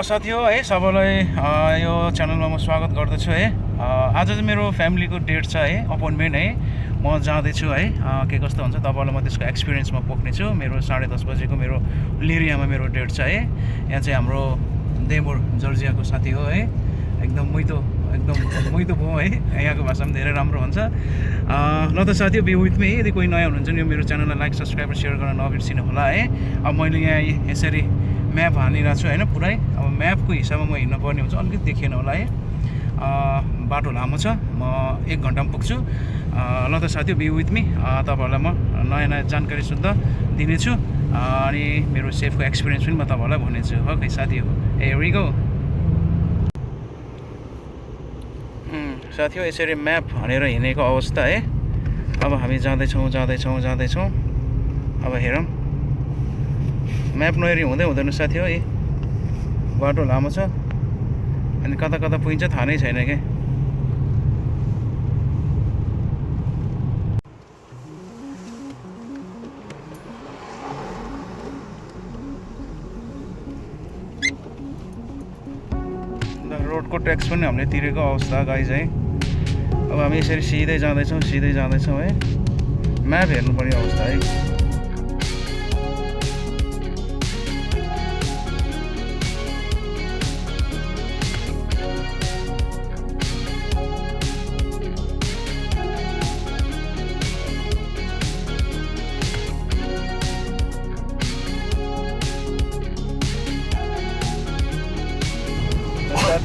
साथी हो है सबैलाई यो च्यानलमा म स्वागत गर्दछु है। आज चाहिँ मेरो फ्यामिलीको डेट छ है, अपोइन्टमेन्ट है। म जाँदैछु है, के कस्तो हुन्छ तपाईँलाई म त्यसको एक्सपिरियन्समा पोख्नेछु। मेरो 10:30 बजेको मेरो लिरियामा मेरो डेट छ है। यहाँ चाहिँ हाम्रो देबोर जर्जियाको साथी हो है, एकदम मैतो भयो है। यहाँको भाषा पनि धेरै राम्रो हुन्छ। ल त साथी बी विथ मी। यदि कोही नयाँ हुनुहुन्छ नि यो मेरो च्यानललाई लाइक सब्सक्राइब र सेयर गर्न नबिर्सिनु होला है। अब मैले यहाँ यसरी म्याप हालिरहेको छु होइन, पुरै अब म्यापको हिसाबमा म हिँड्नुपर्ने हुन्छ। अलिकति देखिएन होला है, बाटो लामो छ, म 1 घन्टामा पुग्छु। ल त साथी बी विथ मी। तपाईँहरूलाई म नयाँ जानकारी शुद्ध दिनेछु अनि मेरो सेफको एक्सपिरियन्स पनि म तपाईँहरूलाई भन्नेछु। ओके साथी हो, हियर वी गो। साथी हो यसरी म्याप हालेर हिँडेको अवस्था है। अब हामी जाँदैछौँ। अब हेरौँ, म्याप नहेरी हुँदैन साथी हो। बाटो लामो छ अनि कता पुगिन्छ थाहा नै छैन क्या। रोडको ट्याक्स पनि हामीले तिरेको अवस्था गाइज है। अब हामी यसरी सिधै जाँदैछौँ है। म्याप हेर्नुपर्ने अवस्था है।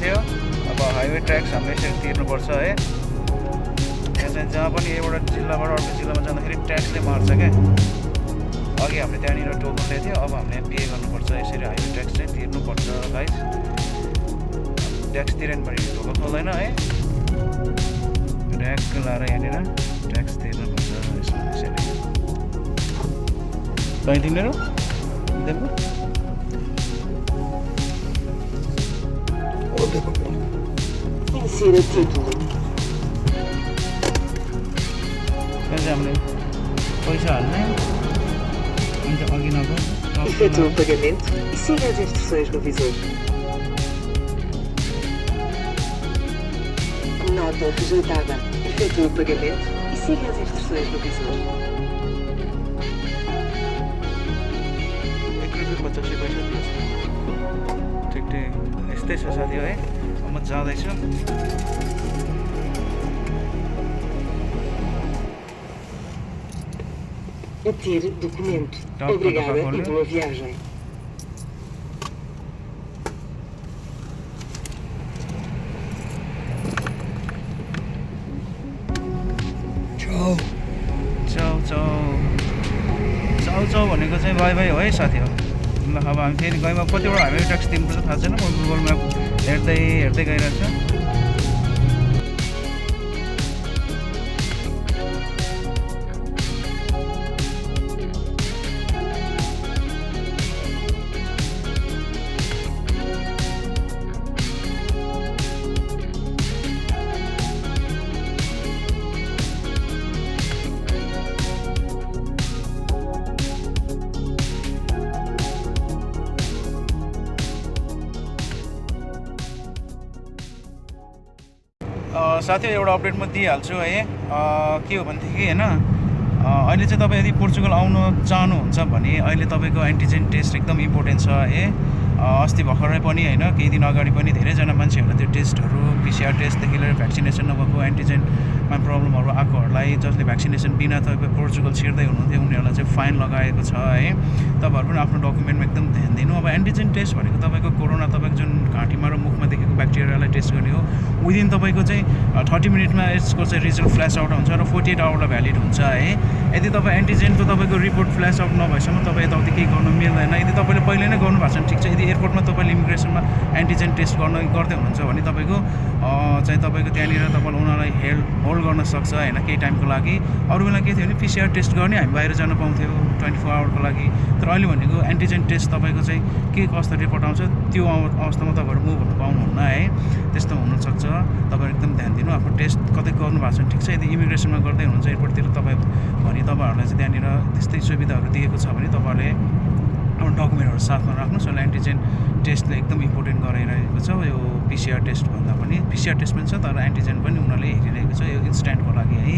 थियो अब हाइवे ट्याक्स हामीले यसरी तिर्नुपर्छ है। यहाँ चाहिँ जहाँ पनि एउटा जिल्लाबाट अर्को जिल्लामा जाँदाखेरि ट्याक्सले मार्छ क्या। अघि हामीले त्यहाँनिर टोकन दिएको थियो, अब हामीले पे गर्नुपर्छ। यसरी हाइवे ट्याक्स चाहिँ तिर्नुपर्छ गाइस। ट्याक्स तिरेन भने ढोका खोल्दैन है। ट्याक्स लाएर यहाँनिर ट्याक्स तिर्नुपर्छ यसरी। कहीँ तिनीहरू Inserir título. हामीले पैसा हाल्ने अन्त अघि नगो Efetua o pagamento e siga as instruções no visor. Nota rejeitada. Efetua o pagamento e siga as instruções no visor. ठिक यस्तै छ साथी है। म जाँदैछु। Obter documento. Obrigada e boa viagem. चाउ भनेको चाहिँ बाई बाई हो है साथी हो। ल अब हामी फेरि गएमा कतिवटा हाइवे ट्याक्स तिर्नुपर्छ थाहा छैन। म गुगल म्याप हेर्दै गइरहेको छु। साथी एउटा अपडेट म दिइहाल्छु है। के हो भनेदेखि होइन, अहिले चाहिँ तपाईँ यदि पोर्चुगल आउन चाहनुहुन्छ भने अहिले तपाईँको एन्टिजेन टेस्ट एकदम इम्पोर्टेन्ट छ है। अस्ति भर्खरै पनि होइन, केही दिन अगाडि पनि धेरैजना मान्छेहरूलाई त्यो टेस्टहरू PCR टेस्टदेखि लिएर भ्याक्सिनेसन नभएको एन्टिजेनमा प्रब्लमहरू आएकोहरूलाई जसले भ्याक्सिनेसन बिना तपाईँ पोर्चुगल छिर्दै हुनुहुन्थ्यो उनीहरूलाई चाहिँ फाइन लगाएको छ है। तपाईँहरू पनि आफ्नो डकुमेन्टमा एकदम ध्यान दिनु। अब एन्टिजेन टेस्ट भनेको तपाईँको कोरोना तपाईँको जुन घाँटीमा र मुखमा देखेको ब्याक्टेरियालाई टेस्ट गर्ने हो। विदिन तपाईँको चाहिँ 30 मिनटमा यसको चाहिँ रिजल्ट फ्ल्यास आउट हुन्छ र 48 आवरलाई भ्यालिड हुन्छ है। यदि तपाईँ एन्टिजेनको तपाईँको रिपोर्ट फ्ल्यास आउट नभएसम्म तपाईँ यताउति केही गर्नु मिल्दैन। यदि तपाईँले पहिले नै गर्नुभएको छ भने ठिक छ। यदि एयरपोर्टमा तपाईँले इमिग्रेसनमा एन्टिजेन टेस्ट गर्दै हुनुहुन्छ भने तपाईँको चाहिँ तपाईँको त्यहाँनिर तपाईँले उनीहरूलाई होल्ड गर्न सक्छ होइन केही टाइमको लागि। अरू बेला के थियो भने PCR टेस्ट गर्ने हामी बाहिर जान पाउँथ्यो 24 आवरको लागि। तर अहिले भनेको एन्टिजेन टेस्ट तपाईँको चाहिँ के कस्तो रिपोर्ट आउँछ त्यो अवस्थामा तपाईँहरू मुभ हुन पाउनुहुन्न है। त्यस्तो हुनसक्छ। तपाईँहरू एकदम ध्यान दिनु। आफ्नो टेस्ट कतै गर्नुभएको छ भने ठिक छ। यदि इमिग्रेसनमा गर्दै हुनुहुन्छ एयरपोर्टतिर तपाईँ भने तपाईँहरूलाई चाहिँ त्यहाँनिर त्यस्तै सुविधाहरू दिएको छ भने तपाईँहरूले आफ्नो डकुमेन्टहरू साथमा राख्नुहोस्। र एन्टिजेन टेस्टले एकदम इम्पोर्टेन्ट गराइरहेको छ। यो पिसिआर टेस्ट भन्दा पनि पिसिआर टेस्ट पनि छ, तर एन्टिजेन पनि उनीहरूले हेरिरहेको छ यो इन्स्ट्यान्टको लागि है।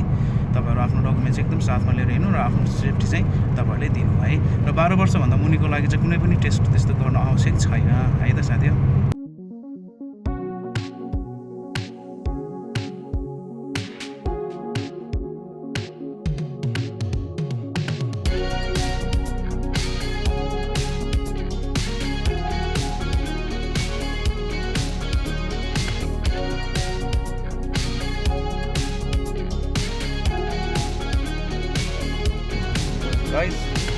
तपाईँहरू आफ्नो डकुमेन्ट चाहिँ एकदम साथमा लिएर हिँड्नु र आफ्नो सेफ्टी चाहिँ तपाईँहरूले दिनु है। र 12 वर्षभन्दा मुनिको लागि चाहिँ कुनै पनि टेस्ट त्यस्तो गर्न आवश्यक छैन है त साथी हो। गाइस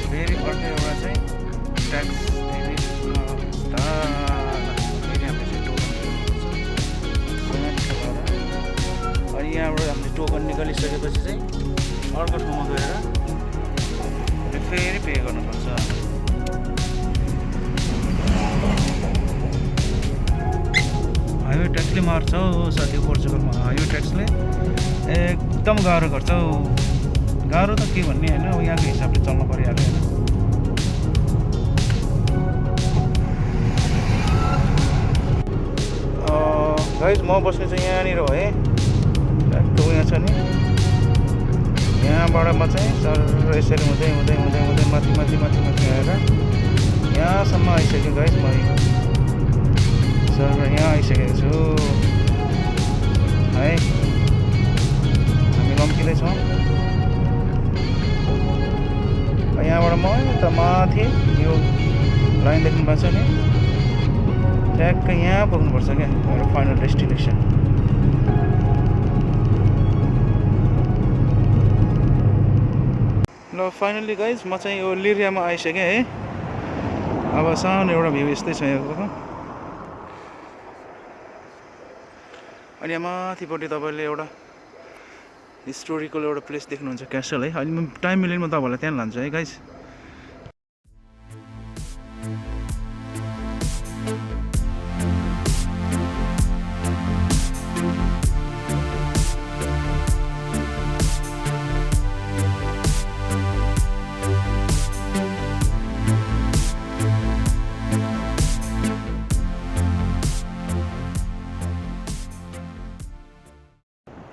फेरि अर्को एउटा चाहिँ ट्याक्स फेरि हामीले चाहिँ टोकन अनि यहाँबाट हामीले टोकन निकालिसकेपछि चाहिँ अर्को ठाउँमा गएर फेरि पे गर्नुपर्छ। हाइवे ट्याक्सले मार्छ हौ साथी पोर्चुगलमा। हाइवे ट्याक्सले एकदम गाह्रो गर्छ हौ। गाह्रो त के भन्ने होइन, अब यहाँको हिसाबले चल्नु परिहाल्यो होइन। गाइस म बस्ने चाहिँ यहाँनिर हो है, ट्याक्टो यहाँ छ नि। यहाँबाट म चाहिँ सर यसरी हुँदै हुँदै हुँदै हुँदै माथि माथि माथि माथि आएर यहाँसम्म आइसक्यो गाइस। म सर यहाँ आइसकेको छु है। हामी लम्किँदैछौँ। यहाँबाट म त माथि यो लाइन देख्नु भएको छ नि, ट्याक्क यहाँ पुग्नुपर्छ क्या मेरो फाइनल डेस्टिनेसन। ल फाइनल्ली गाइज म चाहिँ यो लिरियामा आइसकेँ है। अब सानो एउटा भ्यू यस्तै छ यहाँको। अनि यहाँ माथिपट्टि तपाईँले एउटा हिस्टोरिकल एउटा प्लेस देख्नुहुन्छ, क्यासल है। अहिले म टाइम मिलेर म तपाईँहरूलाई त्यहाँ लान्छु है गाइस।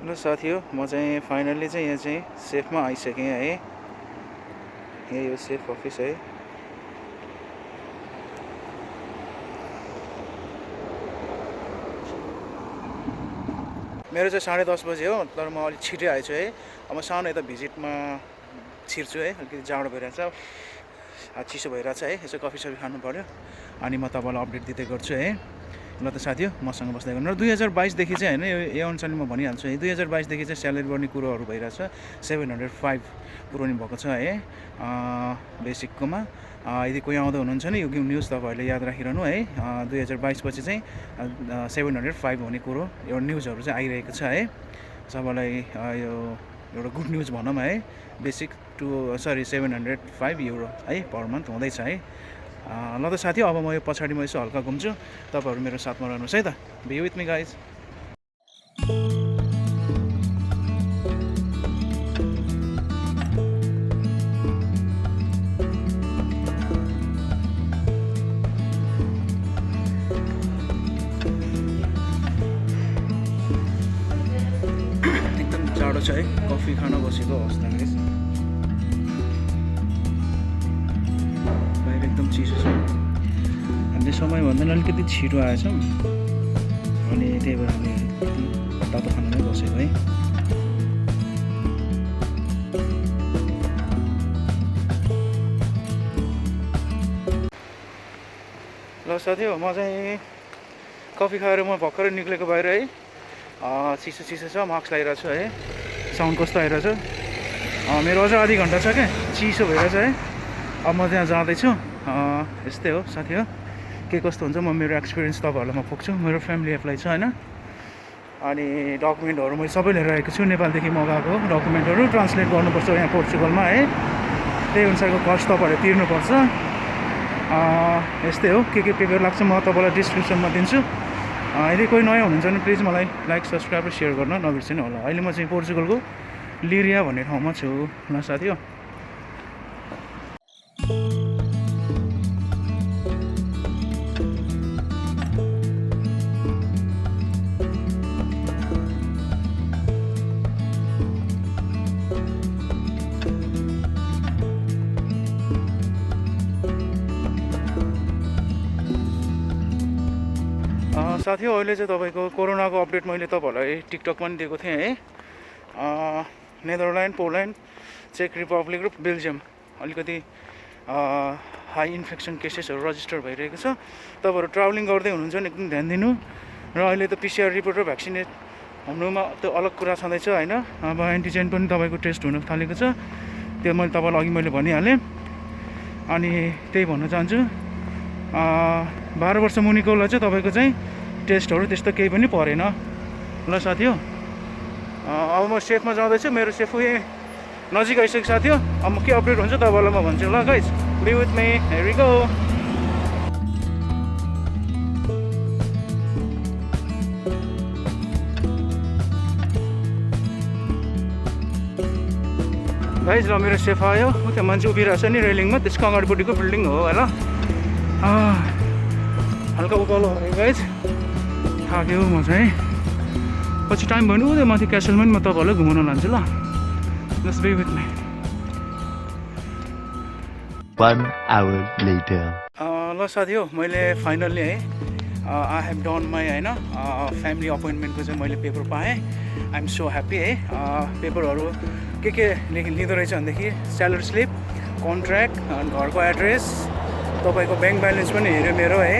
ल साथी हो, म चाहिँ फाइनल्ली चाहिँ यहाँ चाहिँ सेफमा आइसकेँ है। यही हो सेफ अफिस है। मेरो चाहिँ 10:30 बजे हो, तर म अलिक छिटै आएछु है। अब म सानो यता भिजिटमा छिर्छु है। अलिकति जाडो भइरहेछ, चिसो भइरहेछ है। यसो कफी सफी खानु पऱ्यो अनि म तपाईँलाई अपडेट दिँदै गर्छु है। ल त साथी हो, मसँग बस्दै गर्नु। र 2022 देखि चाहिँ होइन, यो अनुसारले म भनिहाल्छु है। 2022 देखि चाहिँ स्यालेरी बढ्ने कुरोहरू भइरहेछ। 705 पुऱ्याउनु भएको छ है बेसिककोमा। यदि कोही आउँदै हुनुहुन्छ नि, यो न्युज तपाईँहरूले याद राखिरहनु है। 2022 पछि चाहिँ 705 हुने कुरो एउटा न्युजहरू चाहिँ आइरहेको छ है। सबैलाई यो एउटा गुड न्युज भनौँ है। बेसिक 705 युरो है पर मन्थ हुँदैछ है। ल त साथी, अब म यो पछाडि म यसो हल्का घुम्छु, तपाईँहरू मेरो साथमा रहनुहोस् है त। Be with me guys. एकदम जाडो छ है, कफी खान बसेको अवस्था गाइज। एकदम चिसो छ। हामीले समयभन्दा अलिकति छिटो आएछौँ अनि त्यही भएर हामी तातो खानामै बसेको है। ल साथी हो, म चाहिँ कफी खाएर म भर्खरै निक्लेको बाहिर है। चिसो चिसो छ, मास्क लगाइरहेको छु है। साउन्ड कस्तो आइरहेछ? मेरो अझ आधी घन्टा छ क्या, चिसो भइरहेछ है। अब म त्यहाँ जाँदैछु। यस्तै हो साथी हो, के कस्तो हुन्छ म मेरो एक्सपिरियन्स तपाईँहरूलाई म पुग्छु। मेरो फ्यामिली एप्लाई छ होइन। अनि डकुमेन्टहरू मैले सबै लिएर आएको छु। नेपालदेखि मगाएको डकुमेन्टहरू ट्रान्सलेट गर्नुपर्छ यहाँ पोर्चुगलमा है। त्यही अनुसारको कस्ट तपाईँहरूले तिर्नुपर्छ। यस्तै हो, के लाग्छ म तपाईँलाई डिस्क्रिप्सनमा दिन्छु। यदि कोही नयाँ हुनुहुन्छ भने प्लिज मलाई लाइक सब्सक्राइब र सेयर गर्न नबिर्सिनु होला। अहिले म चाहिँ पोर्चुगलको लिरिया भन्ने ठाउँमा छु ल साथी हो। साथी अहिले चाहिँ तपाईँको कोरोनाको अपडेट मैले तपाईँहरूलाई टिकटकमा पनि दिएको थिएँ है। नेदरल्यान्ड, पोल्यान्ड, चेक रिपब्लिक र बेल्जियम अलिकति हाई इन्फेक्सन केसेसहरू रजिस्टर भइरहेको छ। तपाईँहरू ट्राभलिङ गर्दै हुनुहुन्छ भने एकदम ध्यान दिनु। र अहिले त PCR रिपोर्ट र भ्याक्सिनेट हुनुमा त्यो अलग कुरा छँदैछ होइन। अब एन्टिजेन पनि तपाईँको टेस्ट हुन थालेको छ, त्यो मैले तपाईँलाई अघि मैले भनिहालेँ। अनि त्यही भन्न चाहन्छु, 12 वर्ष मुनिकोलाई चाहिँ तपाईँको चाहिँ टेस्टहरू त्यस्तो केही पनि परेन ल साथी हो। अब म सेफमा जाँदैछु, मेरो सेफ यही नजिक आइसक्यो साथी हो। अब म के अपडेट हुन्छ तपाईँलाई म भन्छु ल guys, be with me, here we go. Guys ल मेरो सेफ आयो, त्यो मान्छे उभिरहेको छ नि रेलिङमा, त्यसको अगाडिपट्टिको बिल्डिङ हो होला। हल्का उकालो हो गाइज, थाक्यो म चाहिँ। पछि टाइम भएन त्यो माथि क्यासलमा नि म तपाईँहरूलाई घुमाउन लान्छु ल। Just be with me. 1 hour later. ल साथी हो, मैले फाइनल्ली है आई हेभ डन माई होइन फ्यामिली अपोइन्टमेन्टको चाहिँ मैले पेपर पाएँ। आइ एम सो ह्याप्पी है। पेपरहरू के लिँदो रहेछ भनेदेखि स्यालेरी स्लिप, कन्ट्र्याक्ट, घरको एड्रेस, तपाईँको ब्याङ्क ब्यालेन्स पनि हेऱ्यो मेरो है,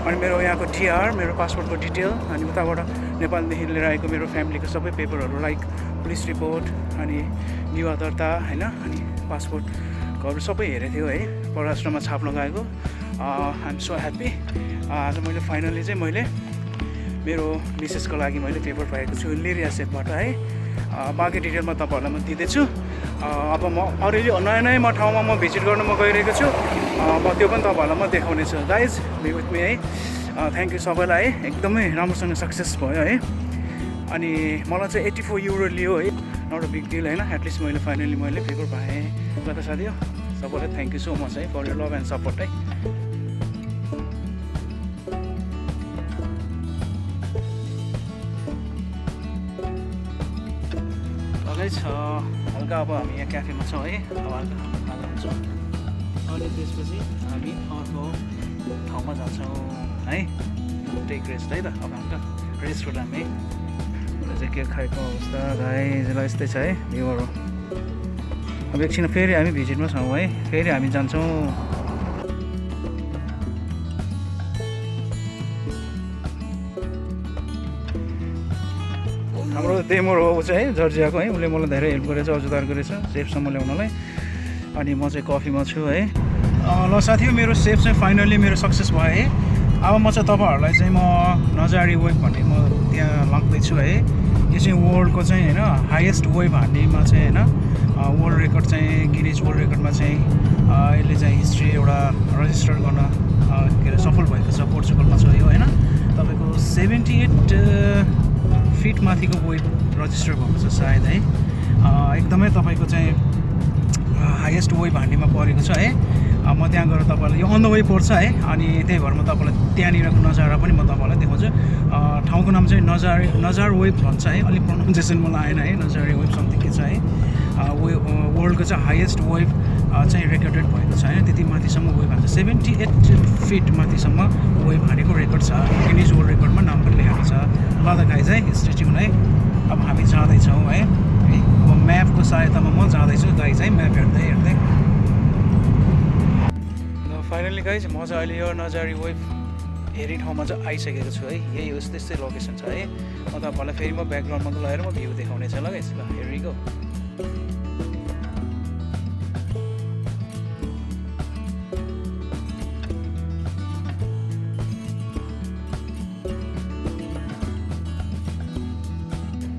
अनि मेरो यहाँको टिआर, मेरो पासपोर्टको डिटेल, अनि उताबाट नेपालदेखि लिएर आएको मेरो फ्यामिलीको सबै पेपरहरू लाइक पुलिस रिपोर्ट अनि विवाह दर्ता होइन, अनि पासपोर्टहरू सबै हेरेको थियो है, परराष्ट्रमा छाप लगाएको। I am so happy. आज मैले फाइनल्ली चाहिँ मैले मेरो मिसेसको लागि मैले पेपर पाएको छु लिरिया सेफबाट है। बाँकी डिटेलमा तपाईँहरूलाई म दिँदैछु। अब म अलिअलि नयाँ नयाँ ठाउँमा म भिजिट गर्न म गइरहेको छु, म त्यो पनि तपाईँहरूलाई म देखाउनेछु गाइज, बी विथ मी है। थ्याङ्क यू सबैलाई है, एकदमै राम्रोसँग सक्सेस भयो है। अनि मलाई चाहिँ 84 युरो लियो है, नट अ बिग डिल होइन। एटलिस्ट मैले फाइनली मैले पेपर पाएँ ल त साथी हो। सबैलाई थ्याङ्क यू सो मच है for your love and support है। हल्का अब हामी यहाँ क्याफेमा छौँ है, अब हल्का खाजा हुन्छौँ अनि त्यसपछि हामी अर्को ठाउँमा जान्छौँ है, टेक रेस्ट है त। अब हल्का रेस्ट हो हामी। चाहिँ के खाएको अवस्था गाइजलाई यस्तै छ है भ्यूहरू। अब एकछिन फेरि हामी भिजिटमा छौँ है, फेरि हामी जान्छौँ। हाम्रो डेमोर हो ऊ चाहिँ है, जर्जियाको है, उसले मलाई धेरै हेल्प गरेछ, औजार गरेछ सेफसम्म ल्याउनलाई। अनि म चाहिँ कफीमा छु है। ल साथी, मेरो सेफ चाहिँ फाइनल्ली मेरो सक्सेस भयो है। अब म चाहिँ तपाईँहरूलाई चाहिँ म नजारी वेब भन्ने म त्यहाँ लाग्दैछु है। यो चाहिँ वर्ल्डको चाहिँ होइन हाइएस्ट वेब हान्नेमा चाहिँ होइन वर्ल्ड रेकर्ड चाहिँ गिनिज वर्ल्ड रेकर्डमा चाहिँ यसले चाहिँ हिस्ट्री एउटा रजिस्टर गर्न के अरे सफल भएको छ। पोर्चुगलमा छ यो होइन। तपाईँको 78 फिट माथिको वेब रजिस्टर भएको छ सायद है। एकदमै तपाईँको चाहिँ हाइएस्ट वेब हान्नेमा परेको छ है। म त्यहाँ गएर तपाईँलाई यो अन द वे पर्छ है, अनि त्यही भएर म तपाईँलाई त्यहाँनिरको नजारा पनि म तपाईँलाई देखाउँछु। ठाउँको नाम चाहिँ नजार वेब भन्छ है, अलिक प्रोनाउन्सिएसन मलाई आएन है, नजारे वेब समथिङ के छ है। वर्ल्डको चाहिँ हाइएस्ट वेब चाहिँ रेकर्डेड भएको छ होइन, त्यति माथिसम्म वेब हान्छ। 78 फिट माथिसम्म वेब हानेको रेकर्ड छ, गिनिज वर्ल्ड रेकर्डमा नाम पनि लेखेको छ। ल त गाइज है, स्टे ट्युन है। अब हामी जाँदैछौँ है, अब म्यापको सहायतामा म जाँदैछु गाइज है, म्याप हेर्दै हेर्दै। फाइनली गाइज म चाहिँ अहिले यो नजारी वेब हेर्ने ठाउँमा चाहिँ आइसकेको छु है। यही हो, त्यस्तै लोकेसन छ है। म तपाईँहरूलाई फेरि म ब्याकग्राउन्डमा लगेर म भ्यू देखाउने छ ल गाइज। ल हियर वी गो।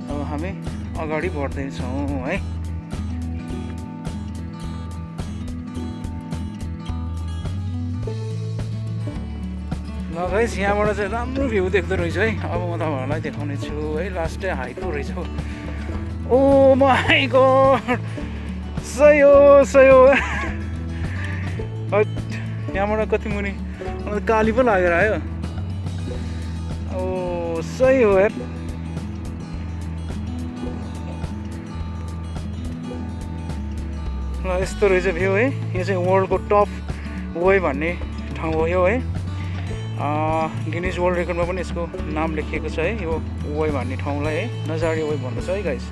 अब हामी अगाडि बढ्दैछौँ है। ल गाइस, यहाँबाट चाहिँ राम्रो भ्यू देख्दो रहेछ है। अब म तपाईँहरूलाई देखाउने छु है। लास्टै हाइट पो रहेछ। ओ माई गॉड, सही हो सही हो। यहाँबाट कति मुनि काली पो लागेर आयो। ओ सही हो यार। ल यस्तो रहेछ भ्यू है। यो चाहिँ वर्ल्डको टप वेब भन्ने ठाउँ हो यो है। गिनिज वर्ल्ड रेकर्डमा पनि यसको नाम लेखिएको छ है, यो वेब भन्ने ठाउँलाई है, नजारी वेब भन्दछ है गाइस।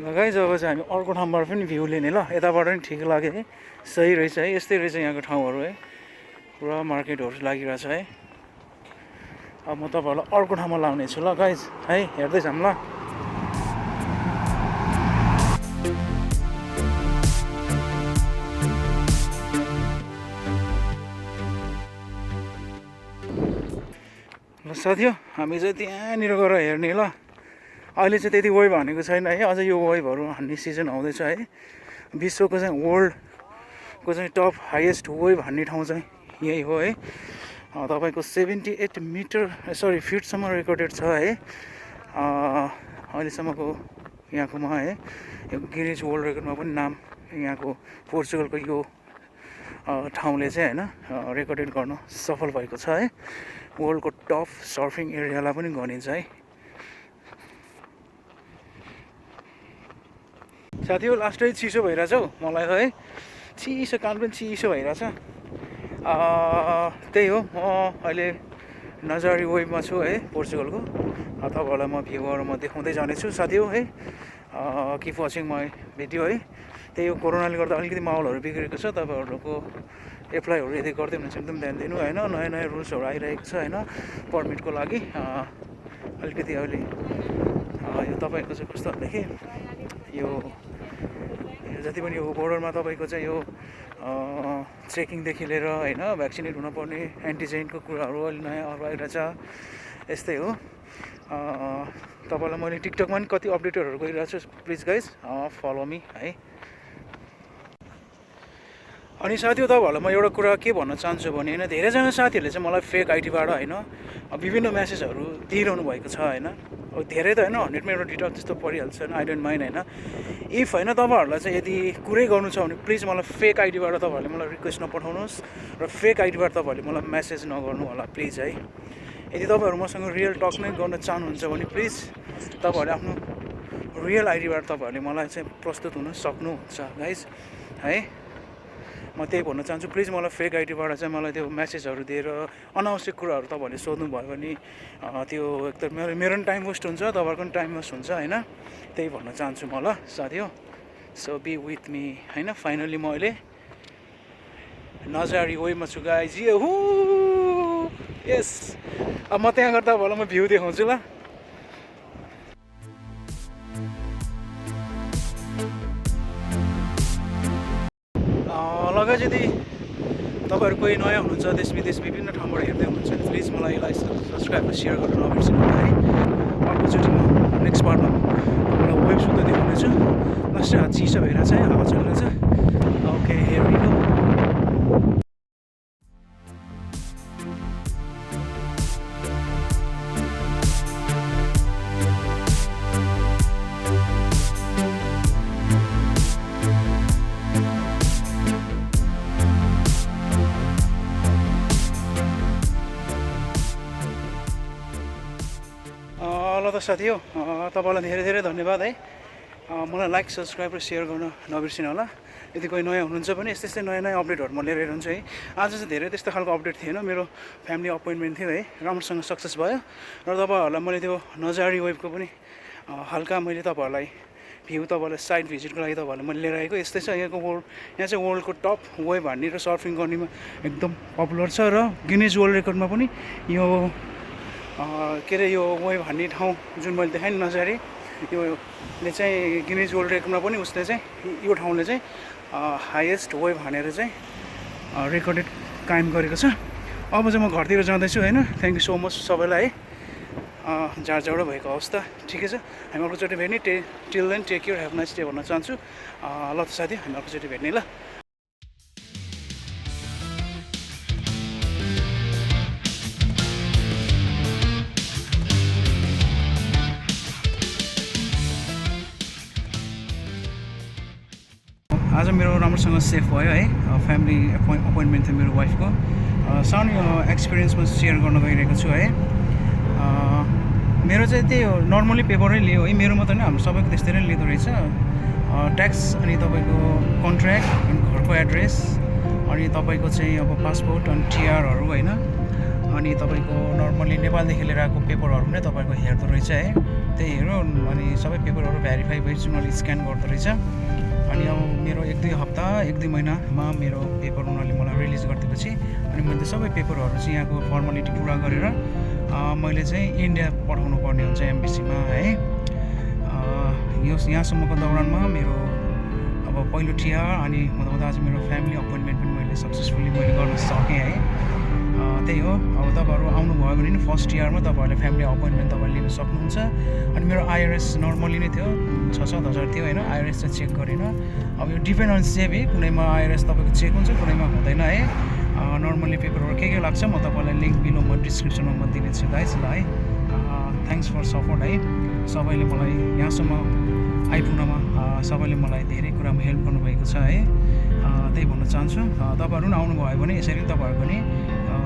गाइस अब चाहिँ हामी अर्को ठाउँबाट पनि भ्यू लिने ल, यताबाट पनि ठिक लाग्यो है, सही रहेछ है, यस्तै रहेछ यहाँको ठाउँहरू है, पुरा मार्केटहरू लागिरहेछ है। अब म तपाईँहरूलाई अर्को ठाउँमा लाउने छु ल गाइस है, हेर्दै जाऊँ ल। ल साथीहो, हामी चाहिँ त्यहाँनिर गएर हेर्ने ल। अहिले चाहिँ त्यति वेभ हानेको छैन है, अझै यो वेभहरू हान्ने सिजन आउँदैछ है। विश्वको चाहिँ वर्ल्डको चाहिँ टप हाइएस्ट वेभ हान्ने ठाउँ चाहिँ यही हो है। तपाईँको 78 फिटसम्म रेकर्डेड छ है अहिलेसम्मको यहाँकोमा है। यो गिनिज वर्ल्ड रेकर्डमा पनि नाम यहाँको पोर्चुगलको यो ठाउँले चाहिँ होइन रेकर्डेड गर्न सफल भएको छ है। वर्ल्डको टप सर्फिङ एरियालाई पनि गनिन्छ है। साथी हो लास्टै चिसो भइरहेछ हौ मलाई है, चिसो कान पनि चिसो भइरहेछ। त्यही हो, म अहिले नजारी वेभमा छु है पोर्चुगलको। तपाईँहरूलाई म भ्यूहरू म देखाउँदै जानेछु साथी हो है। किप वाचिङ माई भिडियो है। त्यही हो, कोरोनाले गर्दा अलिकति माहौलहरू बिग्रेको छ। तपाईँहरूको एप्लाईहरू यदि गर्दै हुनुहुन्छ एकदम ध्यान दिनु होइन। नयाँ नयाँ रुल्सहरू आइरहेको छ होइन पर्मिटको लागि। अलिकति अहिले यो तपाईँको चाहिँ कस्तो भनेदेखि यो जति पनि यो बोर्डरमा तपाईँको चाहिँ यो चेकिङदेखि लिएर होइन भ्याक्सिनेट हुनुपर्ने एन्टिजेनको कुराहरू अहिले नयाँ आइरहेछ, यस्तै हो। तपाईँलाई मैले टिकटकमा पनि कति अपडेटहरू गरिरहेको छु, प्लिज गाइज फलो मी है। अनि साथी हो, तपाईँहरूलाई म एउटा कुरा के भन्न चाहन्छु भने होइन, धेरैजना साथीहरूले चाहिँ मलाई फेक आइडीबाट होइन विभिन्न मेसेजहरू दिइरहनु भएको छ होइन। अब धेरै त होइन 100मा एउटा डिटेल त्यस्तो परिहाल्छ होइन, आई डोन्ट माइन्ड होइन। इफ होइन तपाईँहरूलाई चाहिँ यदि कुरै गर्नु छ भने प्लिज मलाई फेक आइडीबाट तपाईँहरूले मलाई रिक्वेस्ट नपठाउनुहोस् र फेक आइडीबाट तपाईँहरूले मलाई मेसेज नगर्नु होला प्लिज है। यदि तपाईँहरू मसँग रियल टक नै गर्न चाहनुहुन्छ भने प्लिज तपाईँहरूले आफ्नो रियल आइडीबाट तपाईँहरूले मलाई चाहिँ प्रस्तुत हुन सक्नुहुन्छ गाइज है। म त्यही भन्न चाहन्छु, प्लिज मलाई फेक आइडीबाट चाहिँ मलाई त्यो मेसेजहरू दिएर अनावश्यक कुराहरू तपाईँहरूले सोध्नुभयो भने त्यो एकदम मेरो पनि टाइम वेस्ट हुन्छ, तपाईँहरूको पनि टाइम वेस्ट हुन्छ होइन। त्यही भन्न चाहन्छु म ल साथी हो। सो बी विथ मी होइन। फाइनली म अहिले नजारी वेभमा छु गाइज। हु यस, अब म त्यहाँ गर्दा तपाईँलाई म भ्यू देखाउँछु ल। लगायत यदि तपाईँहरू कोही नयाँ हुनुहुन्छ देश विदेश विभिन्न ठाउँबाट हेर्दै हुनुहुन्छ भने प्लिज मलाई यसलाई सब्सक्राइब र सेयर गर्न नबिर्सिनु होला है। अर्कोचोटि म नेक्स्ट पार्टमा तपाईँलाई वेब सुत्दा देखाउनेछु। लास्ट चाहिँ चिसो भइरहेछ है, हावा चलिरहेछ। Okay here we go. ल त साथी हो, तपाईँलाई धेरै धेरै धन्यवाद है। मलाई लाइक सब्सक्राइब र सेयर गर्न नबिर्सिनु होला। यदि कोही नयाँ हुनुहुन्छ भने यस्तै यस्तै नयाँ नयाँ अपडेटहरू म लिएर हुन्छु है। आज चाहिँ धेरै त्यस्तो खालको अपडेट थिएन, मेरो फ्यामिली अपोइन्टमेन्ट थियो है, राम्रोसँग सक्सेस भयो। र तपाईँहरूलाई मैले त्यो नजारी वेभको पनि हल्का मैले तपाईँहरूलाई भ्यू तपाईँलाई साइड भिजिटको लागि तपाईँहरूलाई मैले लिएर आएको यस्तै छ यहाँ चाहिँ वर्ल्डको टप वेभ हान्ने र सर्फिङ गर्नेमा एकदम पपुलर छ र गिनिज वर्ल्ड रेकर्डमा पनि यो के अरे यो वेभ हान्ने ठाउँ जुन मैले देखाएँ नि नजारी योले चाहिँ गिनिज वर्ल्ड रेकर्डमा पनि उसले चाहिँ यो ठाउँले चाहिँ हाइएस्ट वेभ हानेर चाहिँ रेकर्डेड कायम गरेको छ। अब चाहिँ म घरतिर जाँदैछु होइन। थ्याङ्क यू सो मच सबैलाई है जाडो भएको अवस्था ठिकै छ। हामी अर्कोचोटि भेट्ने till then take care have nice day भन्न चाहन्छु। ल त साथी हामी अर्कोचोटि भेट्ने ल। आज मेरो राम्रोसँग सेफ भयो है। फ्यामिली अपोइन्टमेन्ट थियो मेरो वाइफको। सानो एक्सपिरियन्स म सेयर गर्न गइरहेको छु है। मेरो चाहिँ त्यही हो नर्मली पेपरै लियो है। मेरो मात्रै होइन हाम्रो सबैको त्यस्तै नै लिँदो रहेछ। ट्याक्स अनि तपाईँको कन्ट्र्याक्ट अनि घरको एड्रेस अनि तपाईँको चाहिँ अब पासपोर्ट अनि टिआरहरू होइन। अनि तपाईँको नर्मली नेपालदेखि लिएर आएको पेपरहरू नै तपाईँको हेर्दो रहेछ है। त्यही हेर्नु अनि सबै पेपरहरू भेरिफाई भएपछि उनीहरूले स्क्यान गर्दो रहेछ। अनि अब मेरो 1-2 हप्ता 1-2 महिनामा मेरो पेपर उनीहरूले मलाई रिलिज गरिदिएपछि अनि मैले सबै पेपरहरू चाहिँ यहाँको फर्मालिटी पुरा गरेर मैले चाहिँ इन्डिया पठाउनु पर्ने हुन्छ एम्बेसीमा है। यो यहाँसम्मको दौरानमा मेरो अब पहिलो टिआर अनि हुँदा आज मेरो फ्यामिली अपोइन्टमेन्ट पनि मैले सक्सेसफुली मैले गर्न सकेँ है। त्यही हो। अब तपाईँहरू आउनुभयो भने नि फर्स्ट इयरमा तपाईँहरूले फ्यामिली अपोइन्टमेन्ट तपाईँले लिन सक्नुहुन्छ। अनि मेरो आइआरएस नर्मली नै थियो 6-7 हजार थियो होइन। आइआरएस चाहिँ चेक गरेन। अब यो डिपेन्ड अन सेभी कुनैमा आइआरएस तपाईँको चेक हुन्छ कुनैमा हुँदैन है। नर्मली पेपरहरू के लाग्छ म तपाईँलाई लिङ्क बिलो म डिस्क्रिप्सनमा म दिनेछु गाइस ल है। थ्याङ्क्स फर सपोर्ट है। सबैले मलाई यहाँसम्म आइपुग्नमा सबैले मलाई धेरै कुरामा हेल्प गर्नुभएको छ है। त्यही भन्न चाहन्छु। तपाईँहरू पनि आउनुभयो भने यसरी तपाईँहरूको नि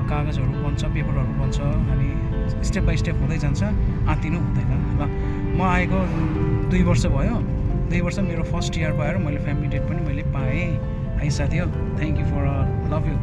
कागजहरू बन्छ पेपरहरू बन्छ अनि स्टेप बाई स्टेप हुँदै जान्छ। आत्तिनु हुँदैन ल। म आएको 2 वर्ष भयो। 2 वर्ष मेरो फर्स्ट इयर पाएर मैले फ्यामिली डेट पनि मैले पाएँ है साथी हो। Thank you for love you.